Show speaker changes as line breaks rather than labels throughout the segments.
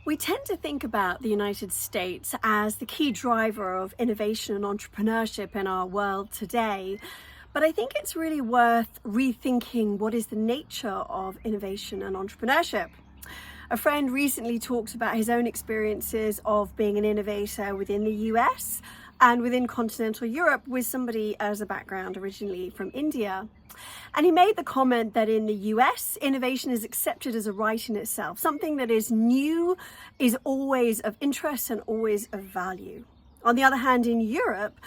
We tend to think about the United States as the key driver of innovation and entrepreneurship in our world today. But I think it's really worth rethinking what is the nature of innovation and entrepreneurship. A friend recently talked about his own experiences of being an innovator within the US and within continental Europe with somebody as a background originally from India. And he made the comment that in the US, innovation is accepted as a right in itself. Something that is new is always of interest and always of value. On the other hand, in Europe,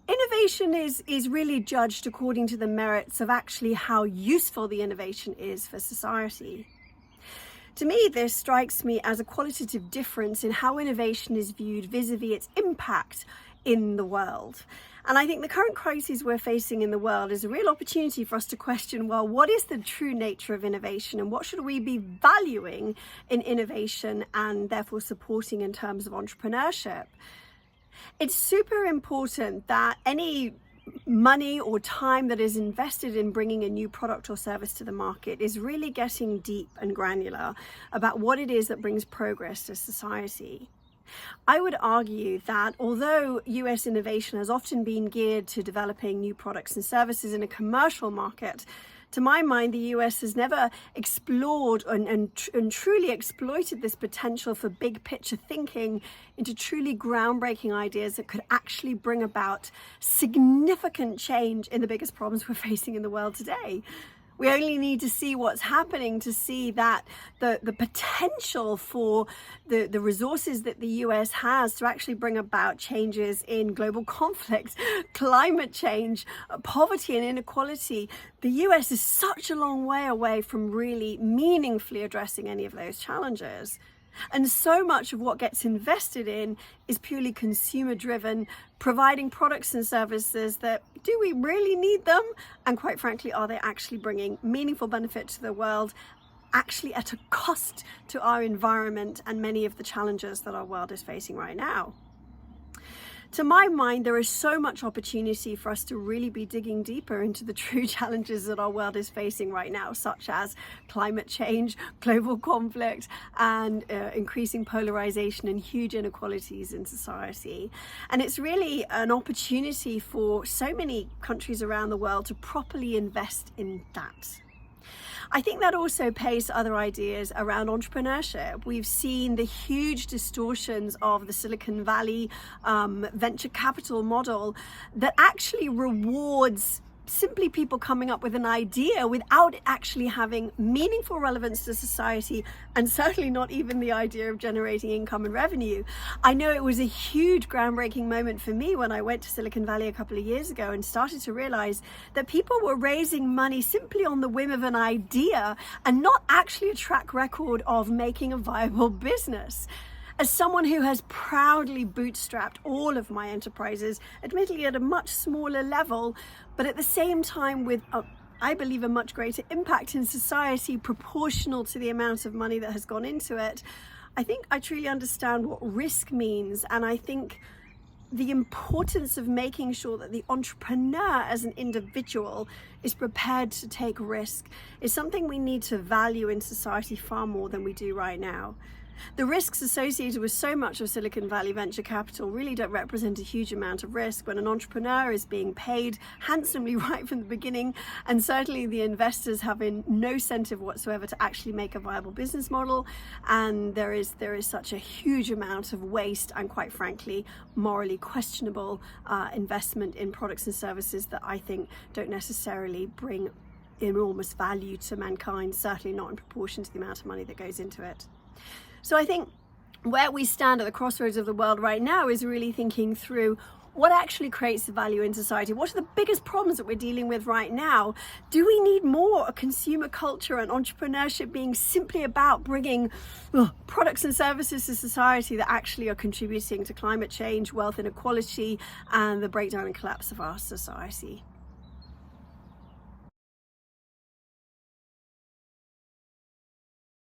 innovation is really judged according to the merits of actually how useful the innovation is for society. To me, this strikes me as a qualitative difference in how innovation is viewed vis-a-vis its impact in the world. And I think the current crises we're facing in the world is a real opportunity for us to question, well, what is the true nature of innovation and what should we be valuing in innovation and therefore supporting in terms of entrepreneurship? It's super important that any money or time that is invested in bringing a new product or service to the market is really getting deep and granular about what it is that brings progress to society. I would argue that although US innovation has often been geared to developing new products and services in a commercial market, to my mind, the US has never explored and truly exploited this potential for big picture thinking into truly groundbreaking ideas that could actually bring about significant change in the biggest problems we're facing in the world today. We only need to see what's happening to see that the potential for the resources that the US has to actually bring about changes in global conflict, climate change, poverty and inequality. The US is such a long way away from really meaningfully addressing any of those challenges. And so much of what gets invested in is purely consumer driven, providing products and services that, do we really need them? And quite frankly, are they actually bringing meaningful benefit to the world, actually at a cost to our environment and many of the challenges that our world is facing right now? To my mind, there is so much opportunity for us to really be digging deeper into the true challenges that our world is facing right now, such as climate change, global conflict, and increasing polarization and huge inequalities in society. And it's really an opportunity for so many countries around the world to properly invest in that. I think that also pays to other ideas around entrepreneurship. We've seen the huge distortions of the Silicon Valley venture capital model that actually rewards simply people coming up with an idea without it actually having meaningful relevance to society, and certainly not even the idea of generating income and revenue. I know it was a huge groundbreaking moment for me when I went to Silicon Valley a couple of years ago and started to realize that people were raising money simply on the whim of an idea and not actually a track record of making a viable business. As someone who has proudly bootstrapped all of my enterprises, admittedly at a much smaller level, but at the same time with, I believe, a much greater impact in society proportional to the amount of money that has gone into it, I think I truly understand what risk means. And I think the importance of making sure that the entrepreneur as an individual is prepared to take risk is something we need to value in society far more than we do right now. The risks associated with so much of Silicon Valley venture capital really don't represent a huge amount of risk when an entrepreneur is being paid handsomely right from the beginning, and certainly the investors having no incentive whatsoever to actually make a viable business model. And there is such a huge amount of waste and, quite frankly, morally questionable investment in products and services that I think don't necessarily bring enormous value to mankind, certainly not in proportion to the amount of money that goes into it. So I think where we stand at the crossroads of the world right now is really thinking through what actually creates the value in society. What are the biggest problems that we're dealing with right now? Do we need more a consumer culture and entrepreneurship being simply about bringing products and services to society that actually are contributing to climate change, wealth inequality, and the breakdown and collapse of our society?